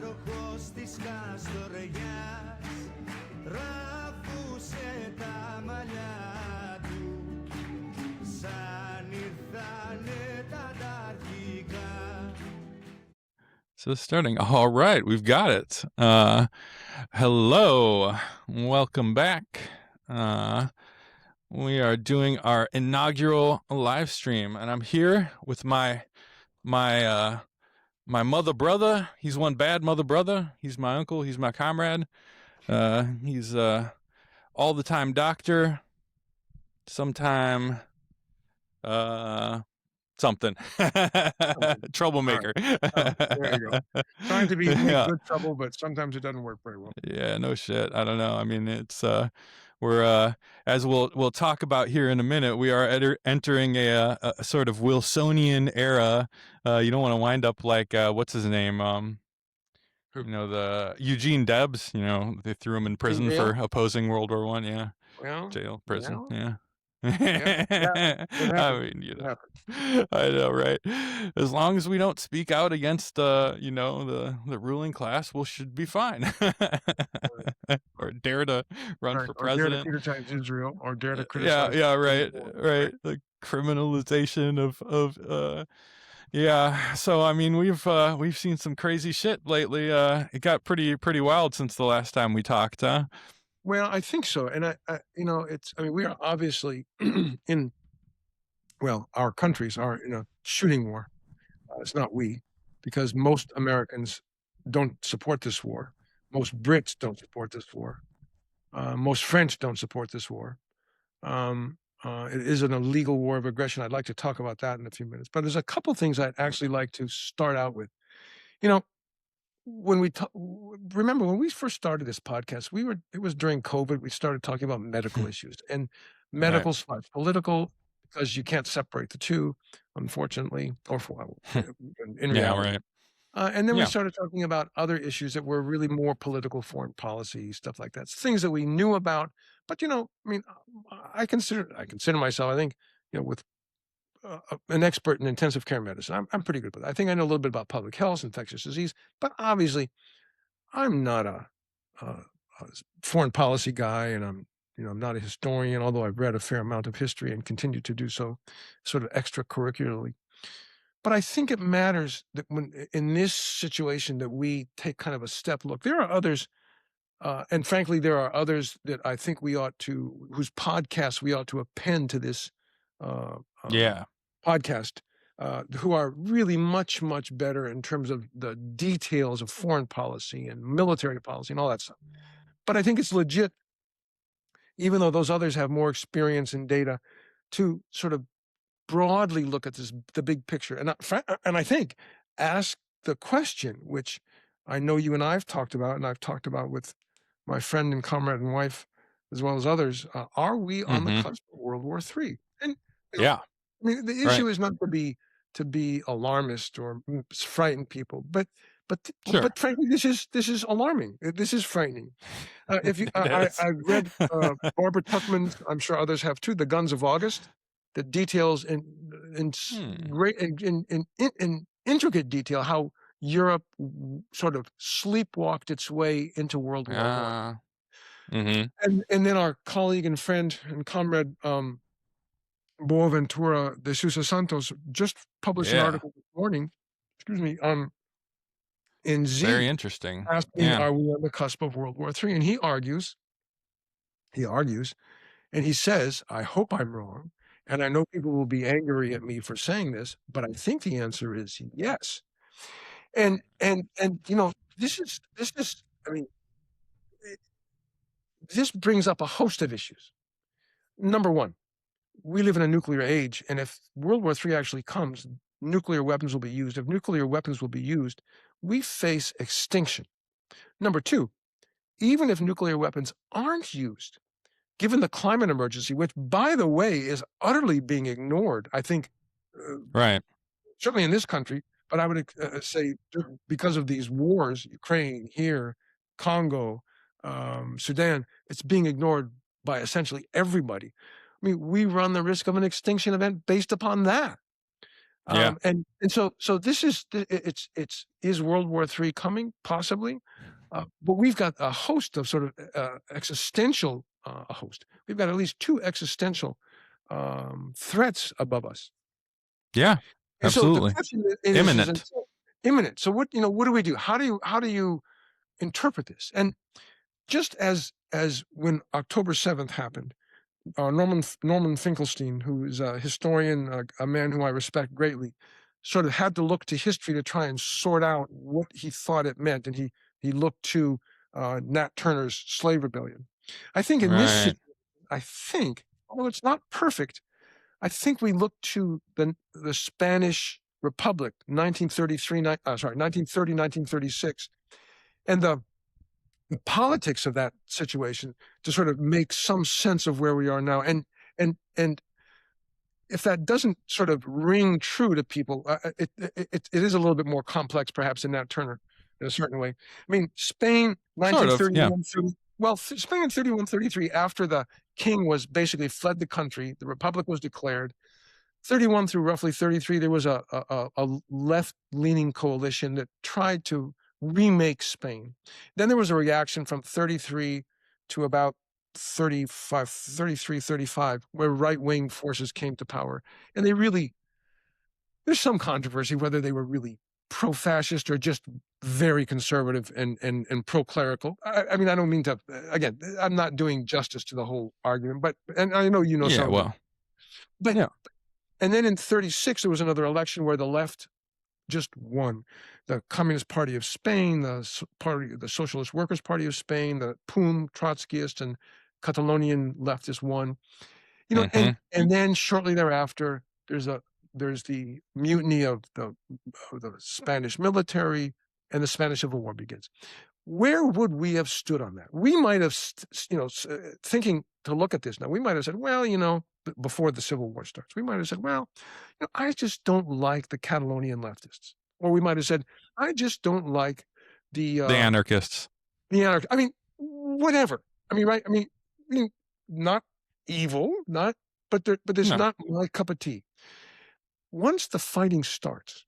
βροχός της Καστοριάς ραφούσε τα μαλλιά του σαν ήρθανε τα αρχικά. So starting. All right, we've got it. Hello, welcome back. We are doing our inaugural live stream, and I'm here with my mother brother. He's one bad mother brother. He's my uncle. He's my comrade. He's all the time doctor. Sometime something. Troublemaker. There you go. Trying to make Yeah. good trouble, but sometimes it doesn't work very well. Yeah, no shit. I don't know. I mean, it's we're as we'll talk about here in a minute. We are entering a sort of Wilsonian era. You don't want to wind up like what's his name? Who? You know, the Eugene Debs. You know, they threw him in prison jail? for opposing World War I. Yeah, Well, jail, prison. well, Yeah. it I happened. mean, you It know, happened. I know, right? As long as we don't speak out against, you know, the ruling class, we should be fine. Or dare to run Right. for Or dare to president. criticize Israel, or dare to Yeah, criticize. yeah, right, right. The criminalization of yeah. So I mean, we've seen some crazy shit lately. It got pretty wild since the last time we talked, huh? Well, I think so, and I you know, I mean, we are obviously in. Well, our countries are in a shooting war. It's not we, because most Americans don't support this war. Most Brits don't support this war. Most French don't support this war. It is an illegal war of aggression. I'd like to talk about that in a few minutes. But there's a couple things I'd actually like to start out with. You know, when we remember when we first started this podcast, it was during COVID. We started talking about medical issues, and medical / political, because you can't separate the two, unfortunately, or in reality. Yeah, right. And then we Yeah. started talking about other issues that were really more political, foreign policy, stuff like that. Things that we knew about. But, you know, I mean, I consider myself, I think, you know, with an expert in intensive care medicine. I'm pretty good with it. I think I know a little bit about public health, infectious disease, but obviously I'm not a foreign policy guy, and I'm not a historian, although I've read a fair amount of history and continue to do so sort of extracurricularly. But I think it matters that when in this situation that we take kind of a step. Look, there are others, and frankly, there are others that I think whose podcasts we ought to append to this Yeah. podcast, who are really much, much better in terms of the details of foreign policy and military policy and all that stuff. But I think it's legit, even though those others have more experience and data, to sort of broadly look at the big picture, and I think ask the question, which I know you and I have talked about, and I've talked about with my friend and comrade and wife, as well as others. Are we on the cusp of World War III? And you know, Yeah. I mean, the issue is not to be alarmist or frighten people, but Sure. but frankly, this is alarming. This is frightening. If you, I read Barbara Tuchman's, I'm sure others have too, The Guns of August, that details in great in intricate detail how Europe sort of sleepwalked its way into World War I. And then our colleague and friend and comrade Boaventura de Sousa Santos just published an article this morning, in Z. Very interesting. Asking, are we on the cusp of World War III? And he argues, and he says, I hope I'm wrong, and I know people will be angry at me for saying this, but I think the answer is yes. And you know, this is I mean, this brings up a host of issues. Number one, we live in a nuclear age, and if World War III actually comes, nuclear weapons will be used. If nuclear weapons will be used, we face extinction. Number two, even if nuclear weapons aren't used, given the climate emergency, which, by the way, is utterly being ignored, I think, right, certainly in this country, but I would say because of these wars, Ukraine, here, Congo, Sudan, it's being ignored by essentially everybody. I mean, we run the risk of an extinction event based upon that. Yeah. And so this is is World War III coming? Possibly. But we've got a host of sort of existential We've got at least two existential threats above us. Yeah. And so the Absolutely. question is Imminent. imminent. So what do we do? How do you interpret this? And just as when October 7th happened, Norman Finkelstein, who is a historian, a man who I respect greatly, sort of had to look to history to try and sort out what he thought it meant, and he looked to Nat Turner's slave rebellion. I think in this Right. situation, although it's not perfect, I think we look to the Spanish Republic, 1930, 1936, and the politics of that situation to sort of make some sense of where we are now. And if that doesn't sort of ring true to people, it is a little bit more complex, perhaps, in Nat Turner in a certain way. I mean, Spain, Sort of, yeah. 1931, Spain in 31, 33, after the king was basically fled the country, the Republic was declared. 31 through roughly 33, there was a left-leaning coalition that tried to remake Spain. Then there was a reaction from 33 to about 35, where right-wing forces came to power. And there's some controversy whether they were really pro-fascist or just very conservative and pro-clerical. I mean, I don't mean to, again, I'm not doing justice to the whole argument, and I know you know Yeah, some of it. well. But Yeah. And then in 36, there was another election where the left just won. The Communist Party of Spain, the Socialist Workers' Party of Spain, the PUM, Trotskyist, and Catalonian leftists won. Mhm. And then shortly thereafter, there's the mutiny of the Spanish military, and the Spanish Civil War begins. Where would we have stood on that? We might have, thinking to look at this now, we might have said, well, before the Civil War starts, we might have said, well, I just don't like the Catalonian leftists. Or we might have said, I just don't like the anarchists. I mean, whatever. I mean, right? I mean, not evil, but there's No. not my cup of tea. Once the fighting starts,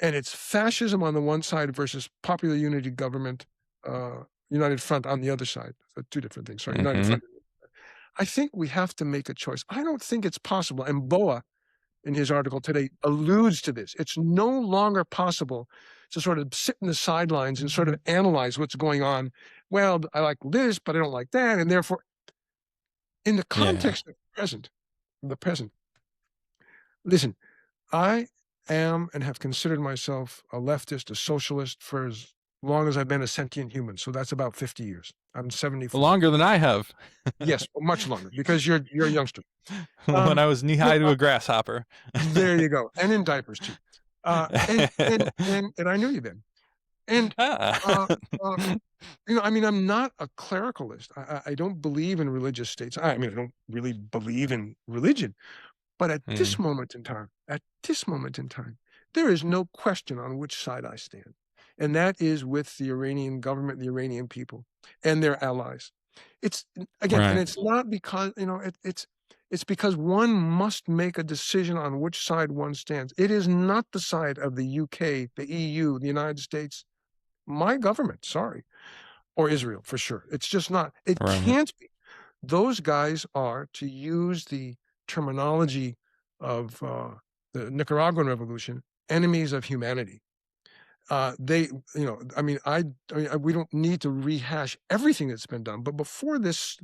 and it's fascism on the one side versus popular unity government, United Front on the other side. So two different things. Sorry, United Front. I think we have to make a choice. I don't think it's possible. And Boa, in his article today, alludes to this. It's no longer possible to sort of sit in the sidelines and sort of analyze what's going on. Well, I like this, but I don't like that. And therefore, in the context of the present, listen, I am and have considered myself a leftist, a socialist for as long as I've been a sentient human. So that's about 50 years. I'm 74. Longer than I have. Yes, much longer, because you're a youngster. When I was knee-high to a grasshopper. There you go. And in diapers, too. And I knew you then. And, I mean, I'm not a clericalist. I don't believe in religious states. I mean, I don't really believe in religion. But at this moment in time, there is no question on which side I stand. And that is with the Iranian government, the Iranian people, and their allies. It's, again, and it's not because, it's because one must make a decision on which side one stands. It is not the side of the UK, the EU, the United States, my government, sorry, or Israel, for sure. It's just not. It can't be. Those guys are, to use the terminology of the Nicaraguan Revolution, enemies of humanity. We don't need to rehash everything that's been done, but before this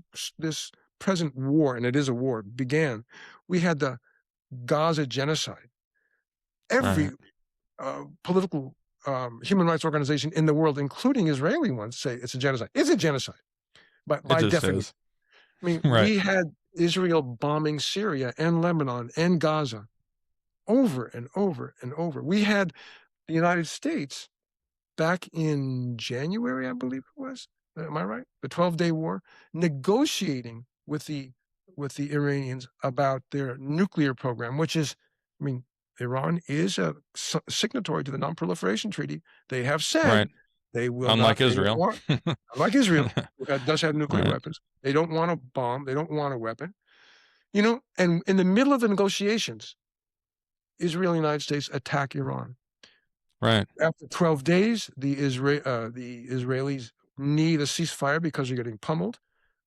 present war, and it is a war, began, we had the Gaza genocide. Every political human rights organization in the world, including Israeli ones, say it's a genocide. It's a genocide, by definition. I mean, we had Israel bombing Syria and Lebanon and Gaza over and over and over. We had the United States back in January, I believe it was. Am I right? The 12-day war, negotiating with the Iranians about their nuclear program, which is, I mean, Iran is a signatory to the Non-Proliferation Treaty. They have said they will unlike Israel. Unlike Israel, that does have nuclear weapons. They don't want a bomb. They don't want a weapon. And in the middle of the negotiations, Israel and the United States attack Iran. Right. After 12 days, the Israelis need a ceasefire because they're getting pummeled.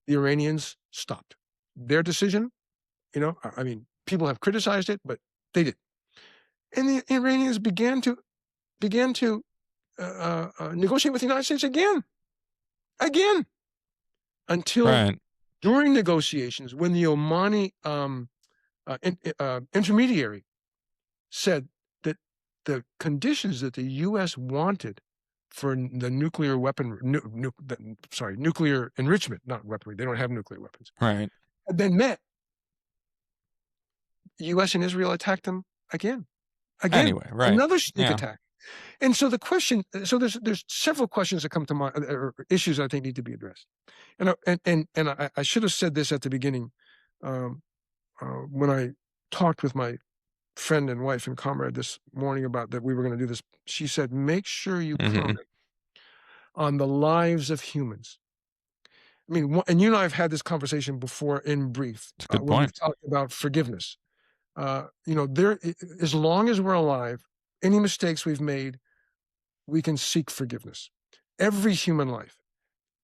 The Iranians stopped. Their decision, I mean, people have criticized it, but they did. And the Iranians began to negotiate with the United States again, until Right. during negotiations, when the Omani intermediary said that the conditions that the U.S. wanted for the nuclear enrichment, not weaponry, they don't have nuclear weapons, Right. had been met, the U.S. and Israel attacked them again. Anyway, right. Another sneak Yeah. attack. And so there's several questions that come to mind, or issues I think need to be addressed. And I should have said this at the beginning, when I talked with my friend and wife and comrade this morning about that we were going to do this. She said, make sure you Mhm. comment on the lives of humans. I mean, and you and I have had this conversation before in brief, It's a good when we've point. talked about forgiveness. As long as we're alive, any mistakes we've made, we can seek forgiveness. Every human life,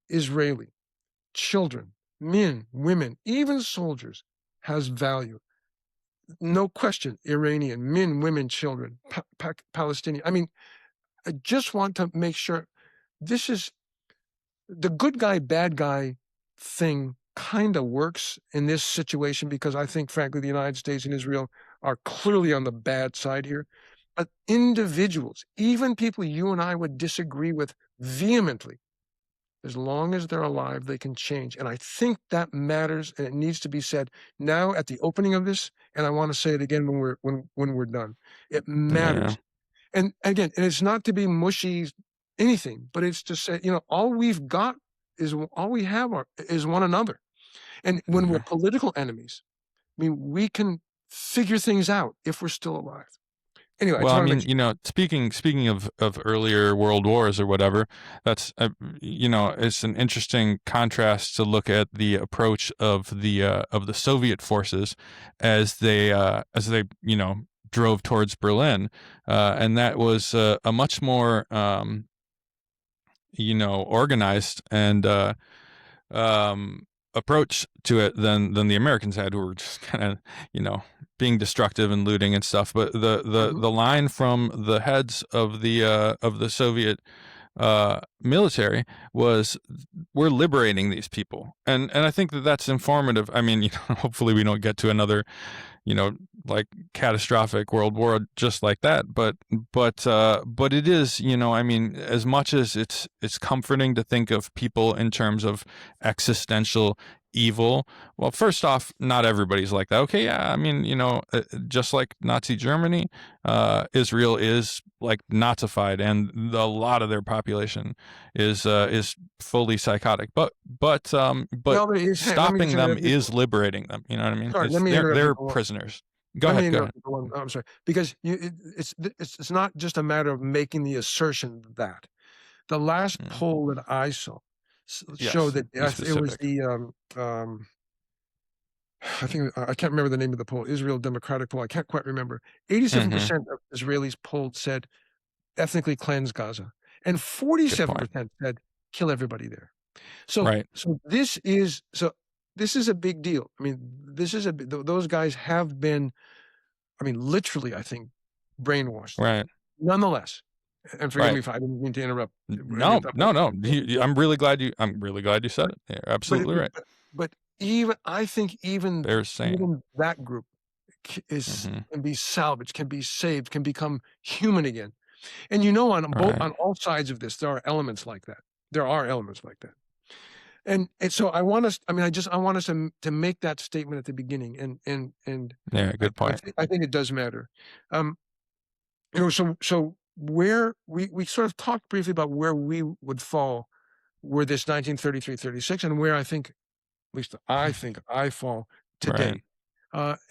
Israeli, children, men, women, even soldiers, has value. No question, Iranian, men, women, children, Palestinian. I mean, I just want to make sure this is the good guy, bad guy thing kind of works in this situation, because I think, frankly, the United States and Israel are clearly on the bad side here. But individuals, even people you and I would disagree with vehemently, as long as they're alive, they can change. And I think that matters, and it needs to be said now at the opening of this, and I want to say it again when we're done. It matters. Yeah. And again, and it's not to be mushy anything, but it's to say, all we have is one another. And when we're political enemies, I mean, we can figure things out if we're still alive. Anyway, Well, I I mean, just want to make speaking of earlier world wars or whatever, that's it's an interesting contrast to look at the approach of the Soviet forces as they drove towards Berlin, and that was a much more organized and approach to it than the Americans had, who were just kind of being destructive and looting and stuff. But the line from the heads of the Soviet military was, we're liberating these people, and I think that's informative. I mean, hopefully we don't get to another like catastrophic world war just like that, but it is, I mean, as much as it's comforting to think of people in terms of existential evil. Well, first off, not everybody's like that. Okay, yeah, I mean, just like Nazi Germany, Israel is like Nazified, and a lot of their population is fully psychotic. But stopping them is liberating them. You know what I mean? Sorry, let me interrupt They're you for one- prisoners. Go Let me ahead. Go interrupt ahead. you for one- I'm sorry, because it's not just a matter of making the assertion that the last poll that I saw showed that be it was specific. the I think I can't remember the name of the poll, Israel Democratic poll. I can't quite remember. 87% of Israelis polled said ethnically cleanse Gaza, and 47% said kill everybody there. So, Right. so this is a big deal. I mean, those guys have been, I mean, literally, I think, brainwashed. Right. Nonetheless, and forgive Right. me if I didn't mean to interrupt. No. I'm really glad you said it. You're absolutely right. But I think even They're saying. even that group can be salvaged, can be saved, can become human again. And on all sides of this, there are elements like that. And so I want us to make that statement at the beginning. And Yeah, good point. I think it does matter. So where we sort of talked briefly about where we would fall were this 1933-36, and where I think, at least I think I fall today.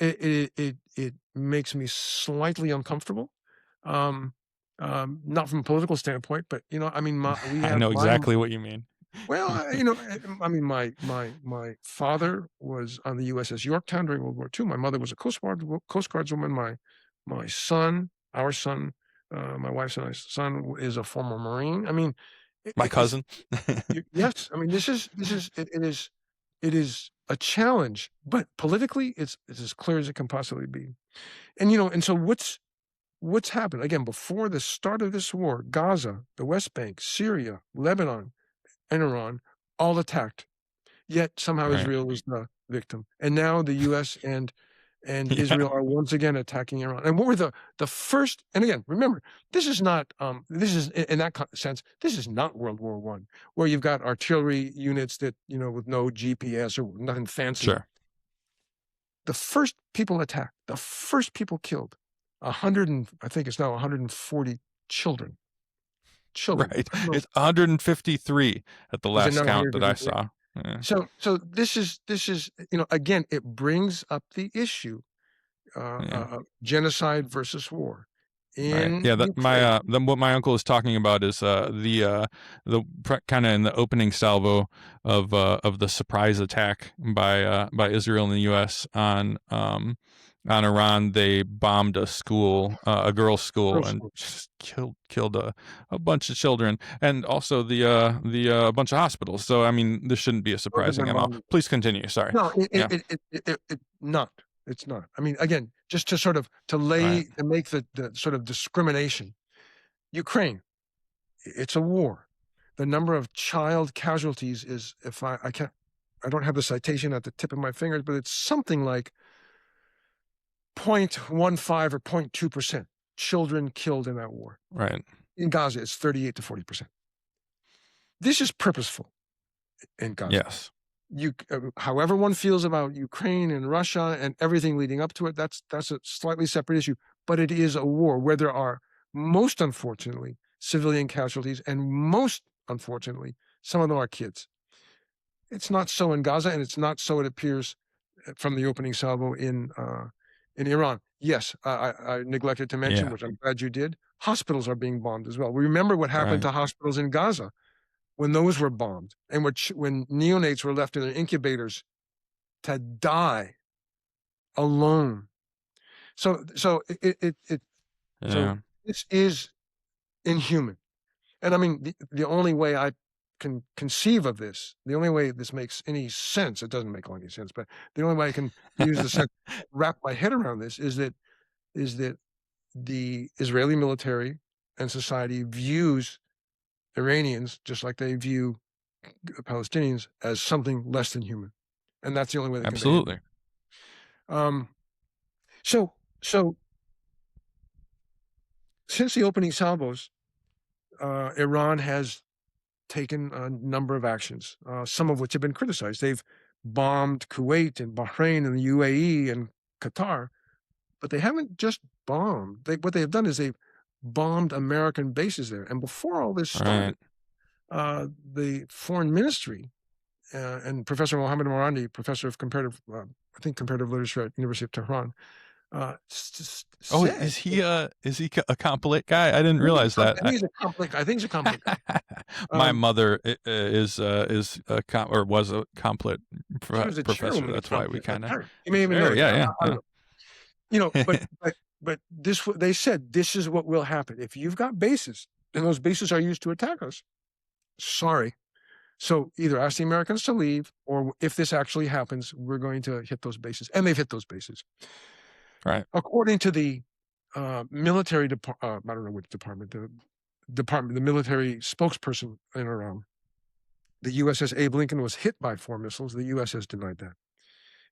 It makes me slightly uncomfortable. Not from a political standpoint, but I mean, I know exactly what you mean. Well, I mean, my father was on the USS Yorktown during World War II. My mother was a Coast Guardswoman. My son, our son, my wife's and I's son is a former Marine. I mean, My it's cousin. yes. I mean, it is a challenge, but politically, it's as clear as it can possibly be. And and so what's happened again before the start of this war? Gaza, the West Bank, Syria, Lebanon, and Iran all attacked. Yet somehow Right. Israel was the victim, and now the U.S. and Yeah. Israel are once again attacking Iran. And what were the first? And again, remember, this is not this is in that sense, this is not World War I, where you've got artillery units that with no GPS or nothing fancy. Sure. The first people attacked, the first people killed, I think it's now 140 children. Children. Right. It's 153 at the Is it last now count that I 153? saw. Yeah. So this is again, it brings up the issue Yeah. genocide versus war Right. in Yeah. Ukraine. What my uncle is talking about is the kind of in the opening salvo of the surprise attack by Israel and the U.S. on Iran. They bombed a school, a girls' school, Girls' and school. just killed a bunch of children, and also the bunch of hospitals. So I mean, this shouldn't be a surprising at all. Please continue. Sorry. No, Yeah. it's not. I mean, again, just to sort of Right. to make the sort of discrimination. Ukraine, it's a war. The number of child casualties is, if I don't have the citation at the tip of my fingers, but it's something like 0.15 or 0.2% children killed in that war. Right. In Gaza, it's 38 to 40%. This is purposeful in Gaza. Yes. However one feels about Ukraine and Russia and everything leading up to it, that's a slightly separate issue. But it is a war where there are, most unfortunately, civilian casualties, and most unfortunately, some of them are kids. It's not so in Gaza, and it's not so, it appears, from the opening salvo in Iran. Yes, I neglected to mention, Yeah. which I'm glad you did. Hospitals are being bombed as well. We remember what happened Right. to hospitals in Gaza when those were bombed, and when neonates were left in their incubators to die alone. So Yeah. this is inhuman. And I mean, the only way I can conceive of this, the only way this makes any sense, it doesn't make any sense, but the only way I can use the sense, wrap my head around this is that the Israeli military and society views Iranians, just like they view Palestinians, as something less than human. And that's the only way they Absolutely. can behave. So since the opening salvos, Iran has taken a number of actions, some of which have been criticized. They've bombed Kuwait and Bahrain and the UAE and Qatar, but they haven't just bombed. What they have done is they've bombed American bases there. And before all this started, the foreign ministry and Professor Mohammad Morandi, professor of comparative literature at University of Tehran, said, is he a complete guy? I didn't realize that. I think he's a complete guy. My mother is a was a complete professor. That's why we kind of. You may even know. Yeah. I don't know. But they said this is what will happen if you've got bases and those bases are used to attack us. Sorry. So either ask the Americans to leave, or if this actually happens, we're going to hit those bases. And they've hit those bases. Right. According to the military department, I don't know which department, the military spokesperson in Iran, the USS Abe Lincoln was hit by 4 missiles. The US has denied that.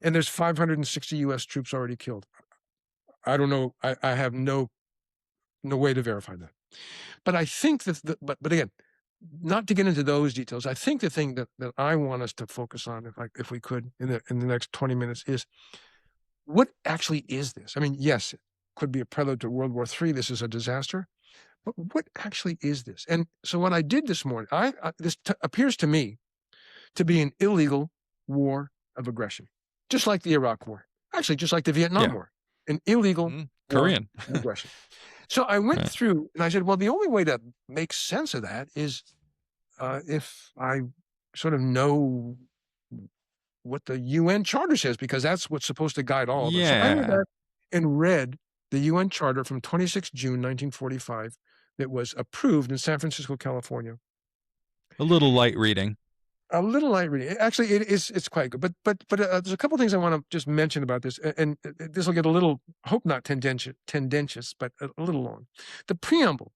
And there's 560 US troops already killed. I don't know. I have no way to verify that. But I think that, but again, not to get into those details, I think the thing that I want us to focus on, if we could, in the next 20 minutes, is what actually is this? I mean, yes, it could be a prelude to World War III. This is a disaster. But what actually is this? And so what I did this morning, this appears to me to be an illegal war of aggression, just like the Iraq War, actually, just like the Vietnam War, an illegal Korean war of aggression. So I went through and I said, well, the only way to make sense of that is if I sort of know what the UN Charter says, because that's what's supposed to guide all of us. So I went back and read the UN Charter from 26 June 1945 that was approved in San Francisco, California. A little light reading. A little light reading. Actually, it's quite good. But there's a couple things I want to just mention about this, and this will get a little, hope not tendentious, but a little long. The preamble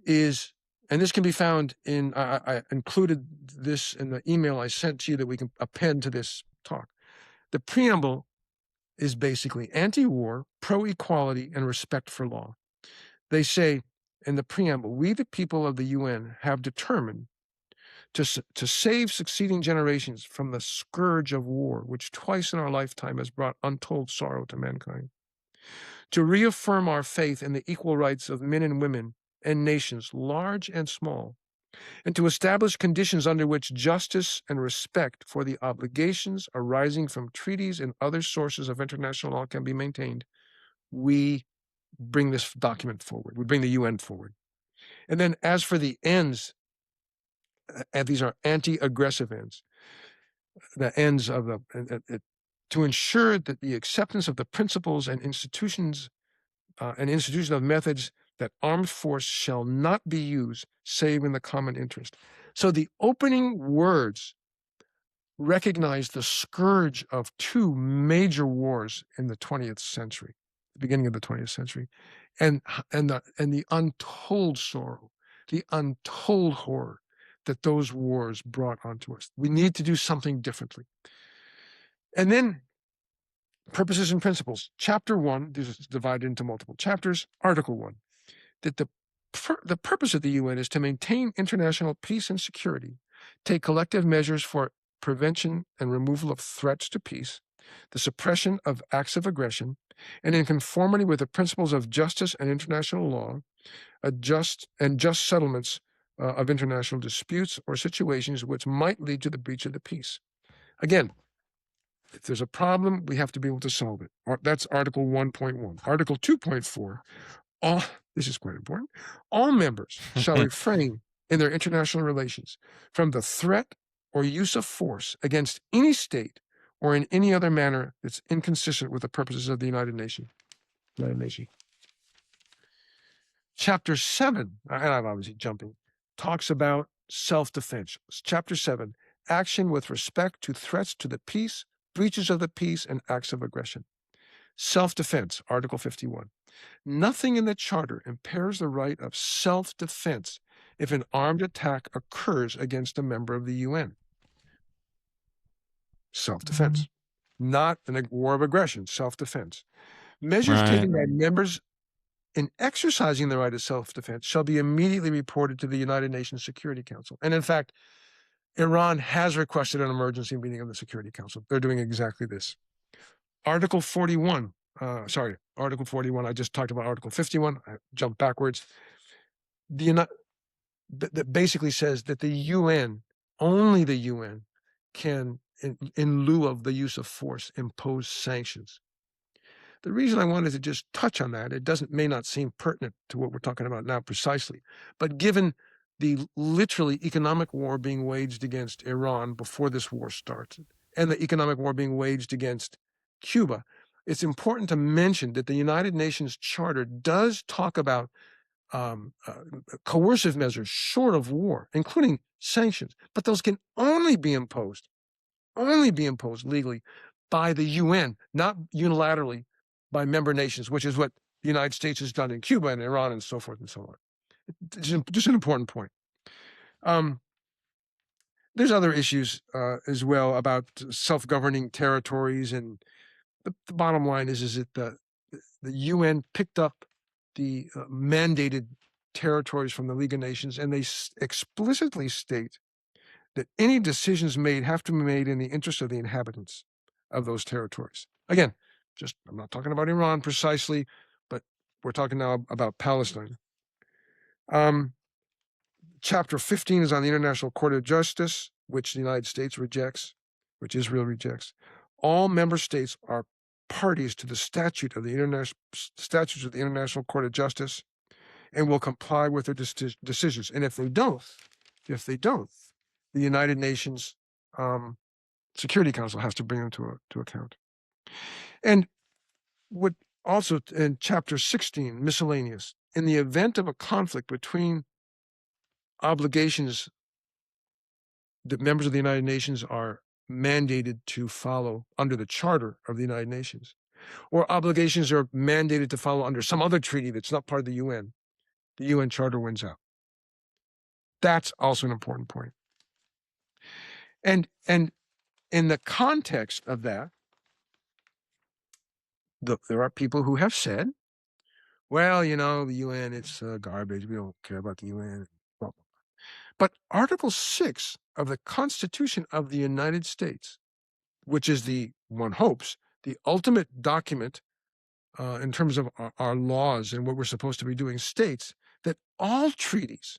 is, and this can be found in, I included this in the email I sent to you that we can append to this talk. The preamble is basically anti-war, pro-equality, and respect for law. They say in the preamble, we the people of the UN have determined to save succeeding generations from the scourge of war, which twice in our lifetime has brought untold sorrow to mankind, to reaffirm our faith in the equal rights of men and women and nations, large and small, and to establish conditions under which justice and respect for the obligations arising from treaties and other sources of international law can be maintained. We bring this document forward. We bring the UN forward. And then as for the ends, and these are anti-aggressive ends, the ends of to ensure that the acceptance of the principles and institutions of methods that armed force shall not be used save in the common interest. So the opening words recognize the scourge of two major wars in the 20th century, the beginning of the 20th century, and the untold sorrow, the untold horror that those wars brought onto us. We need to do something differently. And then purposes and principles. Chapter 1, this is divided into multiple chapters. Article 1, that the purpose of the UN is to maintain international peace and security, take collective measures for prevention and removal of threats to peace, the suppression of acts of aggression, and in conformity with the principles of justice and international law, just settlements of international disputes or situations which might lead to the breach of the peace. Again, if there's a problem, we have to be able to solve it. That's Article 1.1. Article 2.4, this is quite important, all members shall refrain in their international relations from the threat or use of force against any state or in any other manner that's inconsistent with the purposes of the United Nations. Chapter 7, and I'm obviously jumping, talks about self-defense. Chapter 7, action with respect to threats to the peace, breaches of the peace, and acts of aggression. Self-defense, Article 51. Nothing in the Charter impairs the right of self-defense if an armed attack occurs against a member of the UN. Self-defense, not a war of aggression, self-defense. Measures taken by members in exercising the right of self-defense shall be immediately reported to the United Nations Security Council. And in fact, Iran has requested an emergency meeting of the Security Council. They're doing exactly this. Article 41, Article 41, I just talked about Article 51, I jumped backwards. That basically says that the UN, only the UN, can, in lieu of the use of force, impose sanctions. The reason I wanted to just touch on that, it may not seem pertinent to what we're talking about now precisely, but given the literally economic war being waged against Iran before this war started, and the economic war being waged against Cuba, it's important to mention that the United Nations Charter does talk about coercive measures short of war, including sanctions, but those can only be imposed legally by the UN, not unilaterally by member nations, which is what the United States has done in Cuba and Iran and so forth and so on. It's just an important point. There's other issues as well about self-governing territories, and the bottom line is that the UN picked up the mandated territories from the League of Nations, and they explicitly state that any decisions made have to be made in the interest of the inhabitants of those territories. Again, I'm not talking about Iran precisely, but we're talking now about Palestine. Chapter 15 is on the International Court of Justice, which the United States rejects, which Israel rejects. All member states are parties to the statutes of the International Court of Justice and will comply with their decisions. And if they don't, the United Nations Security Council has to bring them to account. And would also, in chapter 16, miscellaneous, in the event of a conflict between obligations that members of the United Nations are mandated to follow under the Charter of the United Nations, or obligations are mandated to follow under some other treaty that's not part of the UN Charter wins out. That's also an important point. And in the context of that, there are people who have said, well, the UN, it's garbage. We don't care about the UN. Blah, blah, blah. But Article 6 of the Constitution of the United States, which is one hopes, the ultimate document in terms of our laws and what we're supposed to be doing, states that all treaties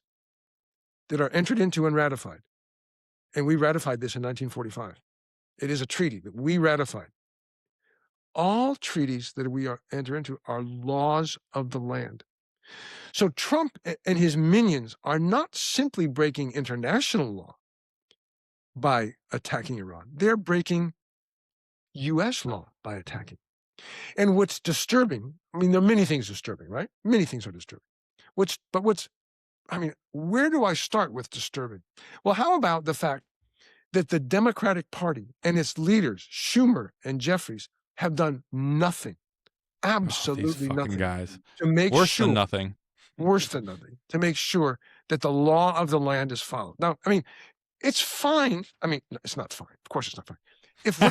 that are entered into and ratified, and we ratified this in 1945. It is a treaty that we ratified. All treaties that we enter into are laws of the land. So Trump and his minions are not simply breaking international law by attacking Iran. They're breaking U.S. law by attacking. And what's disturbing, there are many things disturbing, right? Many things are disturbing. Where do I start with disturbing? Well, how about the fact that the Democratic Party and its leaders, Schumer and Jeffries, have done nothing, absolutely nothing, guys, to make worse than nothing, to make sure that the law of the land is followed. Now, it's fine. It's not fine. Of course, it's not fine. If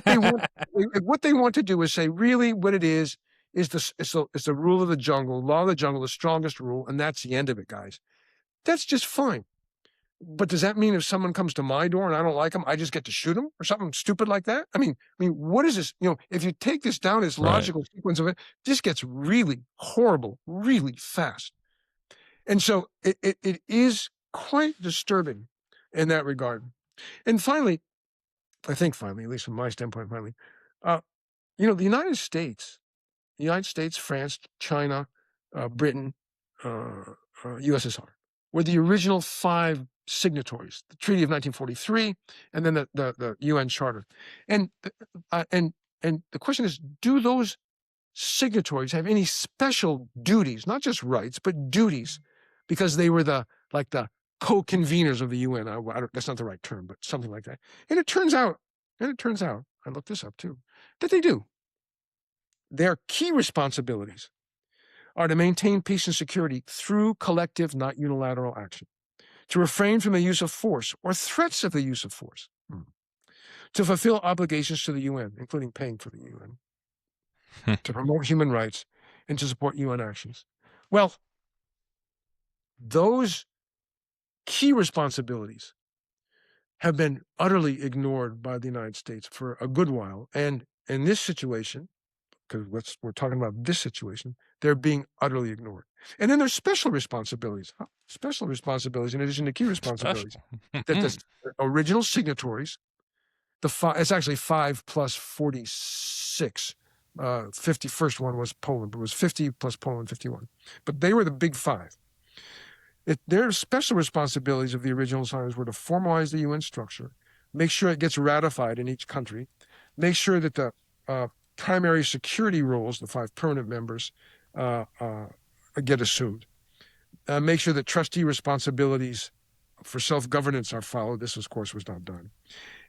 what they want to do is say, really, what it is it's the rule of the jungle, law of the jungle, the strongest rule, and that's the end of it, guys. That's just fine. But does that mean if someone comes to my door and I don't like them, I just get to shoot them or something stupid like that? What is this? If you take this down its logical sequence of it, this gets really horrible, really fast. And so it is quite disturbing in that regard. And finally, at least from my standpoint, the United States, France, China, Britain, USSR were the original 5 signatories, the Treaty of 1943, and then the UN Charter. And the question is, do those signatories have any special duties, not just rights, but duties, because they were the co-conveners of the UN? That's not the right term, but something like that. And it turns out, I looked this up too, that they do. Their key responsibilities are to maintain peace and security through collective, not unilateral action, to refrain from the use of force or threats of the use of force, to fulfill obligations to the UN, including paying for the UN, to promote human rights, and to support UN actions. Well, those key responsibilities have been utterly ignored by the United States for a good while. And in this situation, because we're talking about this situation, they're being utterly ignored. And then there's special responsibilities in addition to key responsibilities that the original signatories, it's actually 5 plus 46. 51st one was Poland, but it was 50 plus Poland, 51. But they were the big 5. Their special responsibilities of the original signers were to formalize the UN structure, make sure it gets ratified in each country, make sure that the primary security roles, the 5 permanent members, get assumed. Make sure that trustee responsibilities for self-governance are followed. This, of course, was not done.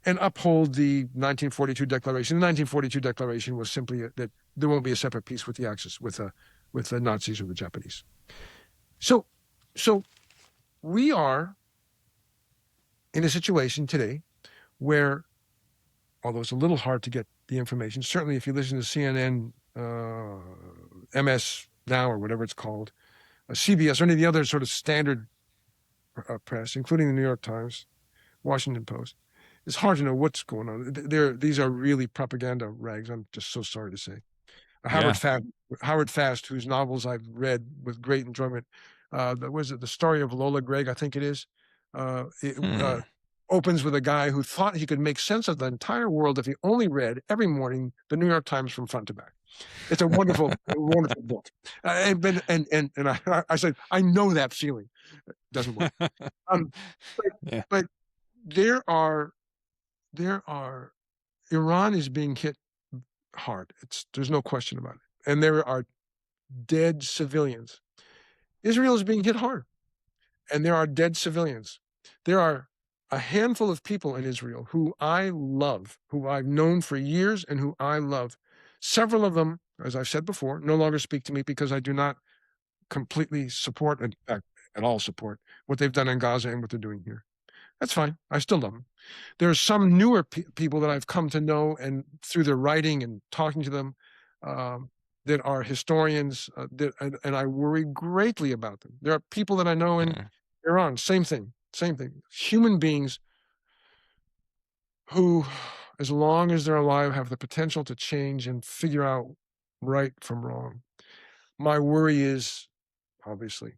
And uphold the 1942 Declaration. The 1942 Declaration was simply that there won't be a separate peace with the Axis, with the Nazis or the Japanese. So we are in a situation today where, although it's a little hard to get the information, certainly if you listen to CNN, MS Now or whatever it's called, CBS, or any of the other sort of standard press, including the New York Times, Washington Post, it's hard to know what's going on. These are really propaganda rags, I'm just so sorry to say. Howard Fast, whose novels I've read with great enjoyment, was it The Story of Lola Gregg, I think it is, opens with a guy who thought he could make sense of the entire world if he only read every morning the New York Times from front to back. It's a wonderful, wonderful book. And I said, I know that feeling. It doesn't work. But there are Iran is being hit hard. There's no question about it. and there are dead civilians. Israel is being hit hard, and there are dead civilians. There are a handful of people in Israel who I love, who I've known for years and who I love. Several of them, as I've said before, no longer speak to me because I do not completely support, in fact, at all support, what they've done in Gaza and what they're doing here. That's fine. I still love them. There are some newer people that I've come to know, and through their writing and talking to them, that are historians, and I worry greatly about them. There are people that I know in Iran, same thing. Human beings who, as long as they're alive, have the potential to change and figure out right from wrong. My worry is, obviously,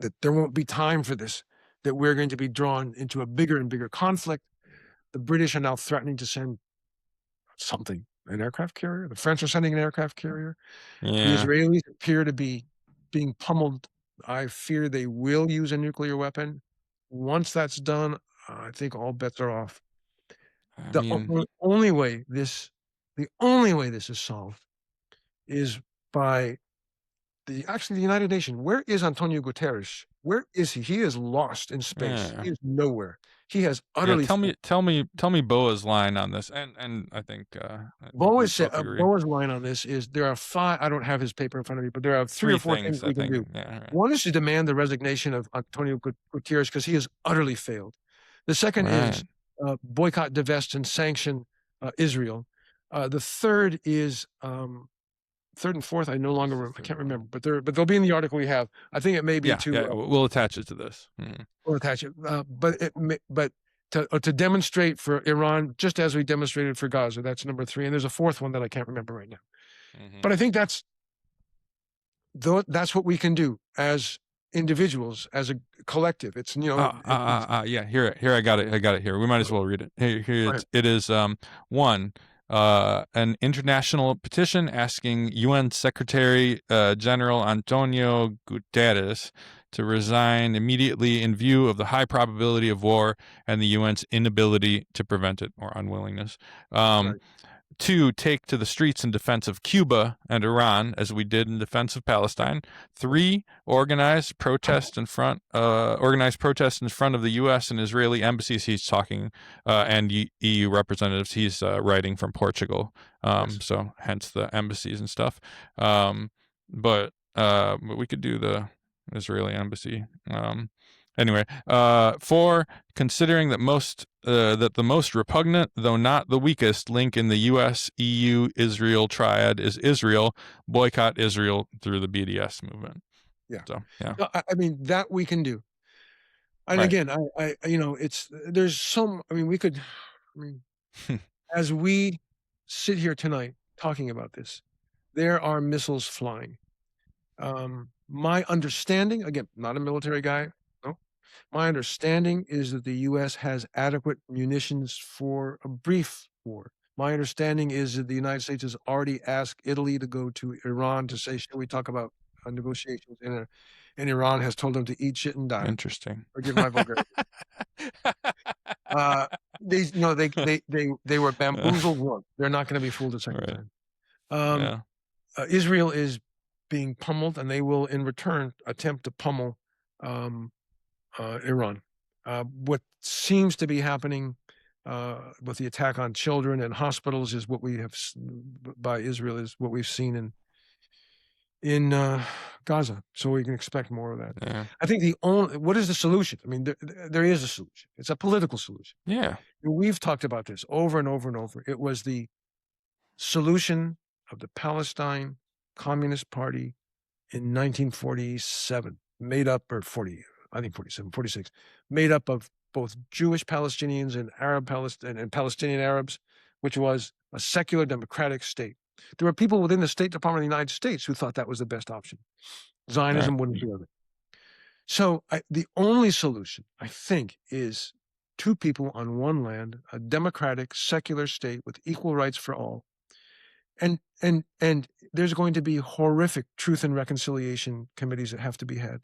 that there won't be time for this, that we're going to be drawn into a bigger and bigger conflict. The British are now threatening to send something, an aircraft carrier. The French are sending an aircraft carrier. The Israelis appear to be being pummeled. I fear they will use a nuclear weapon. Once that's done, I think all bets are off. The only way this is solved is by the United Nations. Where is Antonio Guterres? Where is he? He is lost in space. He is nowhere. He has utterly. Tell me Boa's line on this, and I think Boa's line on this is there are 5. I don't have his paper in front of me, but there are 3 or 4 things we can do. One is to demand the resignation of Antonio Guterres because he has utterly failed. The second is boycott, divest, and sanction Israel. The third is third and fourth. I can't remember, but they'll be in the article we have. I think it may be we'll attach it to this. We'll attach it, but to demonstrate for Iran, just as we demonstrated for Gaza. That's number 3, and there's a 4th one that I can't remember right now. But I think that's what we can do as individuals, as a collective. It's Here I got it here. We might as well read it. Here it is. One. An international petition asking UN Secretary General Antonio Guterres to resign immediately in view of the high probability of war and the UN's inability to prevent it, or unwillingness. 2, take to the streets in defense of Cuba and Iran, as we did in defense of Palestine. 3, organize protest in front of the U.S. and Israeli embassies. He's talking, and EU representatives. He's writing from Portugal, so hence the embassies and stuff. But we could do the Israeli embassy. Anyway, 4, considering that the most repugnant, though not the weakest, link in the U.S., EU, Israel triad is Israel. Boycott Israel through the BDS movement. So, no, I mean, that we can do. And again, as we sit here tonight talking about this, there are missiles flying. My understanding, again, not a military guy. My understanding is that the U.S. has adequate munitions for a brief war. My understanding is that the United States has already asked Italy to go to Iran to say, should we talk about negotiations? And Iran has told them to eat shit and die. Interesting. Forgive my vulgarity. They were bamboozled once. They're not going to be fooled a second time. Israel is being pummeled, and they will, in return, attempt to pummel Iran. What seems to be happening with the attack on children and hospitals is what we have by Israel is what we've seen in Gaza. So we can expect more of that. I think what is the solution? I mean, there is a solution. It's a political solution. We've talked about this over and over and over. It was the solution of the Palestine Communist Party in 1947, made up, or 40. I think 47, 46, made up of both Jewish Palestinians and and Palestinian Arabs, which was a secular democratic state. There were people within the State Department of the United States who thought that was the best option. Zionism wouldn't do it. So the only solution, I think, is 2 people on one land, a democratic, secular state with equal rights for all. And there's going to be horrific truth and reconciliation committees that have to be had.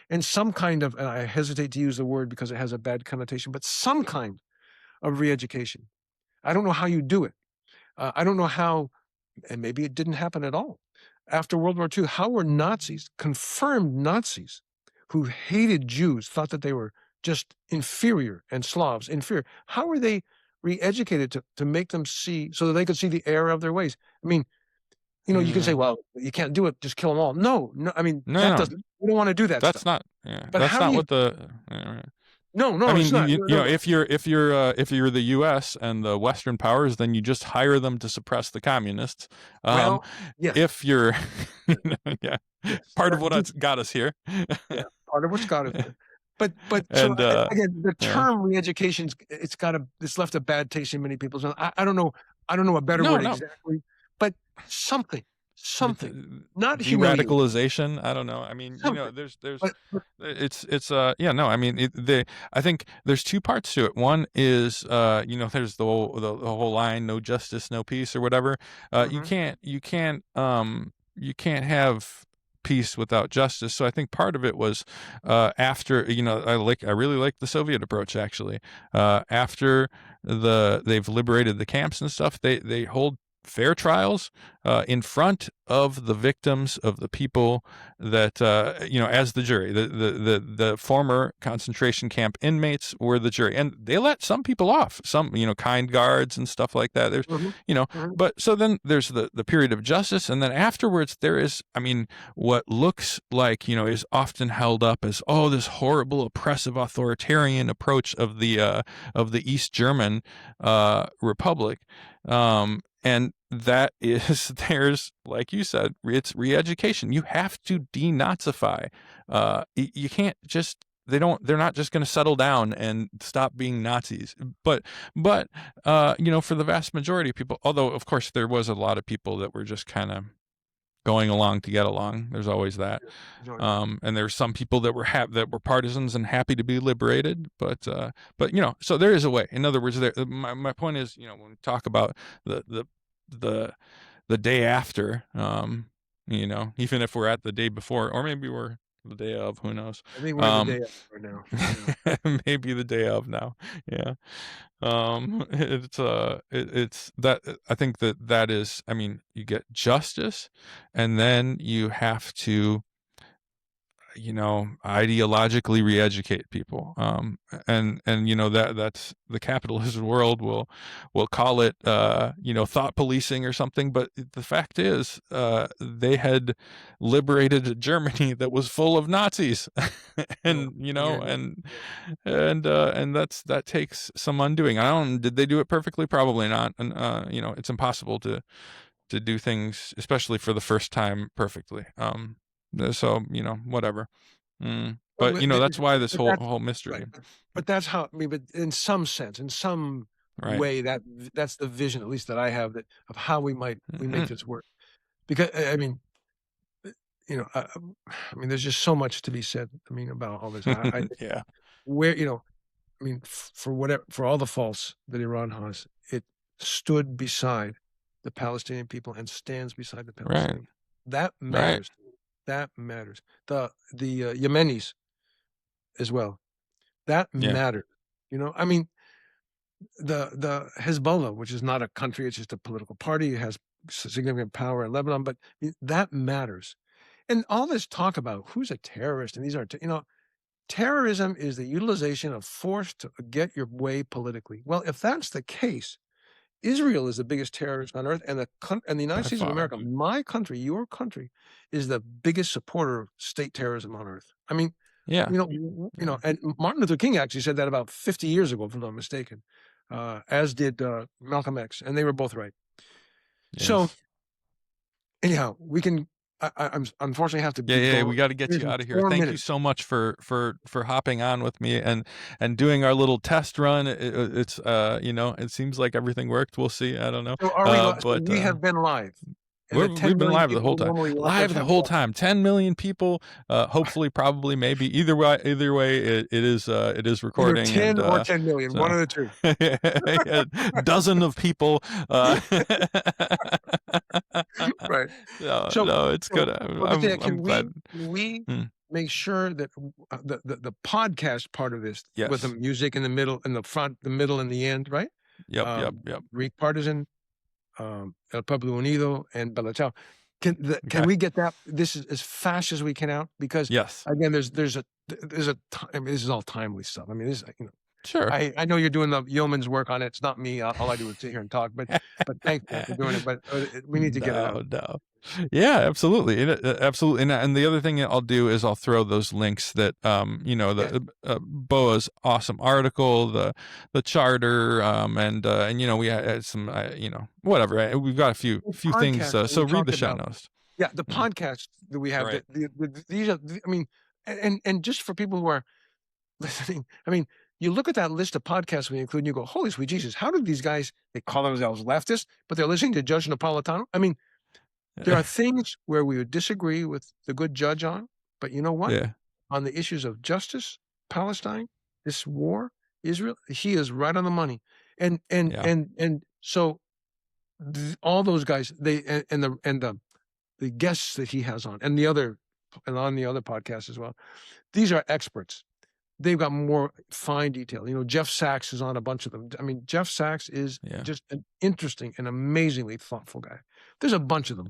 And some kind of, and I hesitate to use the word because it has a bad connotation, but some kind of re-education. I don't know how you do it. I don't know how, and maybe it didn't happen at all. after World War II, how were Nazis, confirmed Nazis, who hated Jews, thought that they were just inferior and Slavs inferior, how were they re-educated to make them see, so that they could see the error of their ways? I mean, you can say, well, you can't do it, just kill them all. No, I mean, No. we don't want to do that That's stuff. not. But That's how not do you- what the. No, I mean, it's not. you know, if you're the U.S. and the Western powers, then you just hire them to suppress the communists. Well, yes. If you're, yeah, Yes. part of what got us here. Yeah, part of what's got it. But And, again, the yeah. term re-education, it's left a bad taste in many people's mouth. I don't know a better word exactly, but something, not humiliating. De-radicalization. I don't know. I mean, there's it's no. I mean, I think there's two parts to it. One is there's the whole line, no justice, no peace, or whatever. You can't have peace without justice. So I think part of it was after I really like the Soviet approach, actually. After they've liberated the camps and stuff, they hold fair trials in front of the victims, of the people that as the jury. The former concentration camp inmates were the jury, and they let some people off, some kind guards and stuff like that. There's but so then there's the period of justice, and then afterwards there is, I mean, what looks like is often held up as, oh, this horrible oppressive authoritarian approach of the East German Republic. And that is, there's, like you said, it's re-education. You have to denazify. You can't just, they're not just going to settle down and stop being Nazis. But for the vast majority of people, although of course there was a lot of people that were just kind of going along to get along. There's always that. And there's some people that were partisans and happy to be liberated, but so there is a way. In other words, my point is, when we talk about the day after, even if we're at the day before, or maybe we're the day of, who knows? I think we're the day of now. Yeah. Maybe the day of now. Yeah. It's that, I think that is, I mean, you get justice, and then you have to ideologically re-educate people. And that's the capitalist world will call it thought policing or something, but the fact is they had liberated Germany that was full of Nazis. And and that takes some undoing. Did they do it perfectly? Probably not. And it's impossible to do things, especially for the first time, perfectly. So whatever. But that's why this whole mystery. Right. But that's how, I mean, but in some sense, in some way, that's the vision, at least that I have, of how we make this work. Because I mean, there's just so much to be said. I mean, about all this. Yeah. Where I mean, for all the faults that Iran has, it stood beside the Palestinian people and stands beside the Palestinians. Right. That matters. Right. That matters. The Yemenis as well. That matters. I mean, the Hezbollah, which is not a country, it's just a political party. It has significant power in Lebanon, but that matters. And all this talk about who's a terrorist, and these are, terrorism is the utilization of force to get your way politically. Well, if that's the case, Israel is the biggest terrorist on earth, and the United States of America, my country, your country, is the biggest supporter of state terrorism on earth. I mean, and Martin Luther King actually said that about 50 years ago, if I'm not mistaken, as did Malcolm X, and they were both right. Yes. So, anyhow, we can. I'm unfortunately have to. We got to get you out of here. Thank you so much for hopping on with me and doing our little test run. It's it seems like everything worked. We'll see. I don't know. So but we have been live. We've been live the whole time. Live the whole time. 10 million people. Hopefully, probably, maybe. Either way, it is recording. Either 10 or 10 million. So, one of the two. A dozen of people. Right. No, it's good. I'm glad. Can we make sure that the podcast part of this, with the music in the middle, in the front, the middle, and the end, right? Yep. Rick Partisan, El Pueblo Unido, and Bella Ciao. Can Okay. we get that this is as fast as we can out? Because Yes. again, there's a time. I mean, this is all timely stuff. I mean, this Sure. I know you're doing the yeoman's work on it. It's not me. All I do is sit here and talk. But thanks man, for doing it. But we need to get it out. No. Yeah, absolutely. Absolutely. And the other thing I'll do is I'll throw those links that, the BOA's awesome article, the charter, and we had some, whatever. We've got a few things. Podcast that So we read the talked show about. notes. Yeah, the Mm. podcast that we have. Right. These are. I mean, and just for people who are listening, I mean, you look at that list of podcasts we include, and you go, "Holy sweet Jesus! How did these guys? They call themselves leftists, but they're listening to Judge Napolitano." I mean, there are things where we would disagree with the good judge on, but you know what? Yeah. On the issues of justice, Palestine, this war, Israel, he is right on the money. And so all those guys, the guests that he has on, and on the other podcast as well, these are experts. They've got more fine detail. Jeff Sachs is on a bunch of them. I mean, Jeff Sachs is just an interesting and amazingly thoughtful guy. There's a bunch of them.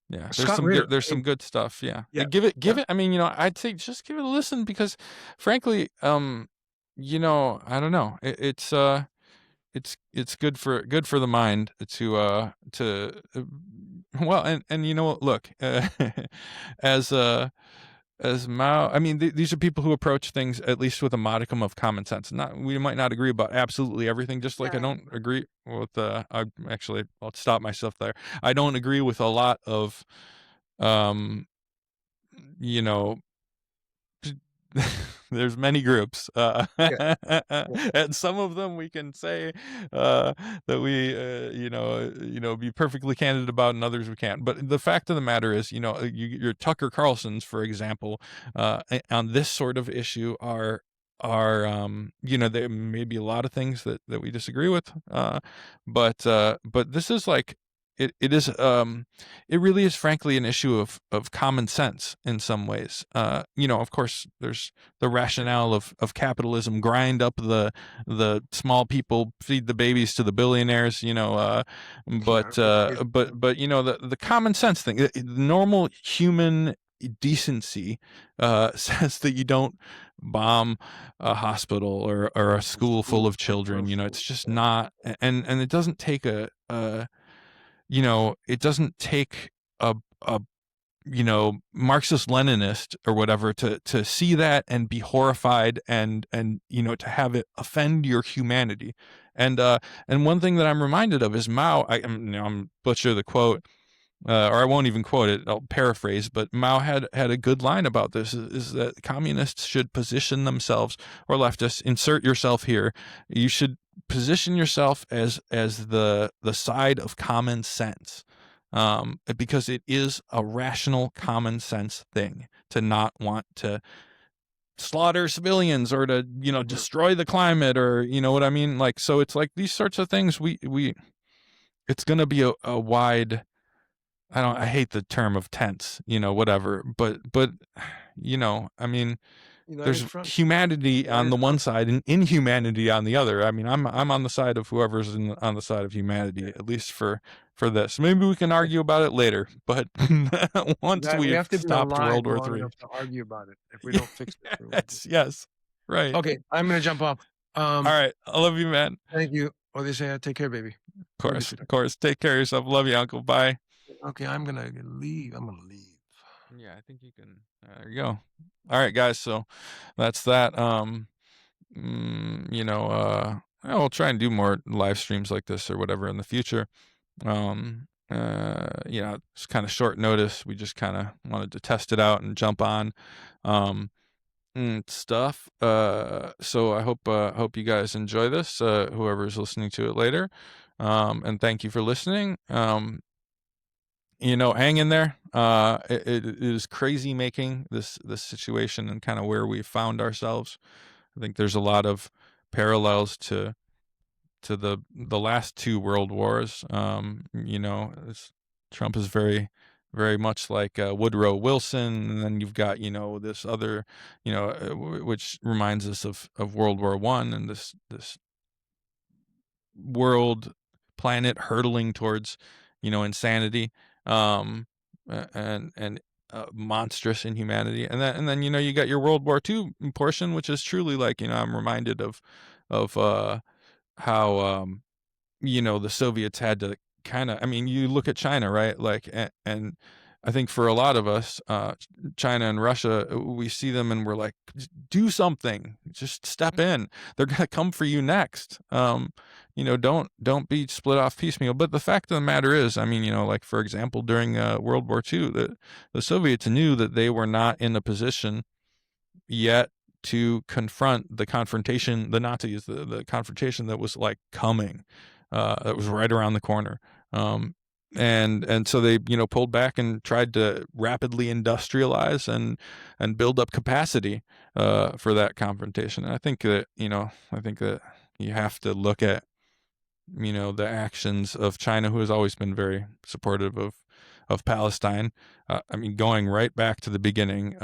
Yeah, Scott there's some good stuff. Yeah. Yeah. Give it. I mean, I'd say just give it a listen because, frankly, I don't know. It's good for the mind to well, and look, as Mao, I mean, these are people who approach things at least with a modicum of common sense. We might not agree about absolutely everything, just like I don't agree with. I'll stop myself there. I don't agree with a lot of, there's many groups, and some of them we can say that we be perfectly candid about, and others we can't. But the fact of the matter is, your Tucker Carlsons, for example, on this sort of issue are there may be a lot of things that we disagree with, but this is like. It really is frankly an issue of common sense in some ways. Of course there's the rationale of capitalism, grind up the small people, feed the babies to the billionaires, but the common sense thing, the normal human decency says that you don't bomb a hospital or a school full of children. It's just not, and it doesn't take it doesn't take a Marxist Leninist or whatever to see that and be horrified and to have it offend your humanity. And one thing that I'm reminded of is Mao. I'm butcher the quote, or I won't even quote it. I'll paraphrase, but Mao had a good line about this: is that communists should position themselves, or leftists, insert yourself here. You should position yourself as the side of common sense, because it is a rational common sense thing to not want to slaughter civilians or to destroy the climate, or what I mean. Like, so it's like these sorts of things we it's going to be a wide, I hate the term of tense, whatever, but I mean, there's humanity on the one side and inhumanity on the other. I mean, I'm on the side of whoever's on the side of humanity, at least for this. Maybe we can argue about it later, but once we have to stopped World War III, to argue about it if we don't fix it. Yes, right. Okay, I'm gonna jump off. All right, I love you, man. Thank you. What they say, take care, baby. Of course. Take care of yourself. Love you, Uncle. Bye. Okay, I'm gonna leave. Yeah, I think you can. There you go. All right, guys. So that's that. I'll try and do more live streams like this or whatever in the future. It's kind of short notice. We just kind of wanted to test it out and jump on stuff. So I hope you guys enjoy this, whoever's listening to it later. And thank you for listening. Hang in there. It is crazy making this situation and kind of where we found ourselves. I think there's a lot of parallels to the last two world wars. Trump is very, very much like Woodrow Wilson, and then you've got this other, which reminds us of World War I and this world planet hurtling towards insanity. and monstrous inhumanity. And then you got your World War II portion, which is truly like, I'm reminded of how the Soviets had to kind of, I mean, you look at China, right? Like, and I think for a lot of us, China and Russia, we see them and we're like, do something, just step in. They're going to come for you next. Don't be split off piecemeal. But the fact of the matter is, I mean, like, for example, during World War II, the Soviets knew that they were not in a position yet to confront the confrontation, the Nazis, the confrontation that was like coming, that was right around the corner. And so they, pulled back and tried to rapidly industrialize and build up capacity, for that confrontation. And I think that you have to look at, the actions of China, who has always been very supportive of Palestine. I mean, going right back to the beginning,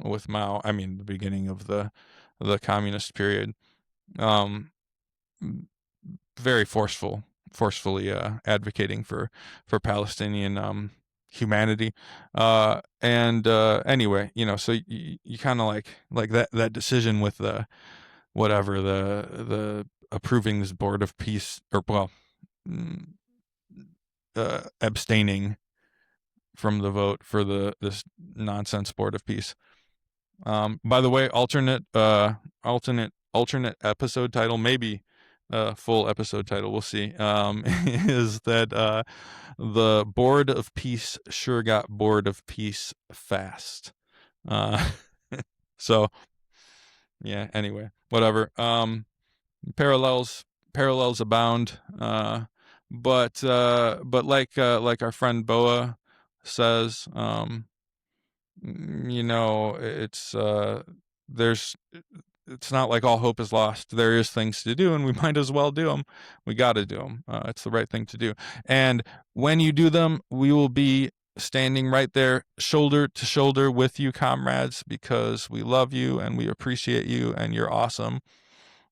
with Mao. I mean, the beginning of the communist period. Very forcefully advocating for Palestinian humanity. And anyway, so you kind of like that decision with the whatever the approving this board of peace, or abstaining from the vote for this nonsense board of peace. By the way, alternate episode title, maybe full episode title, we'll see, is that the board of peace sure got bored of peace fast. So yeah, anyway, whatever. Parallels abound. But like our friend Boa says, it's not like all hope is lost. There is things to do, and we might as well do them. We got to do them. It's the right thing to do. And when you do them, we will be standing right there, shoulder to shoulder with you, comrades, because we love you and we appreciate you, and you're awesome.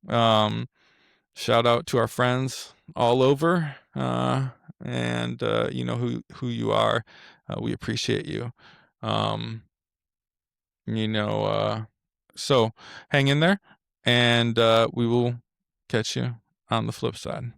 Shout out to our friends all over, and you know who you are. We appreciate you. So hang in there, and we will catch you on the flip side.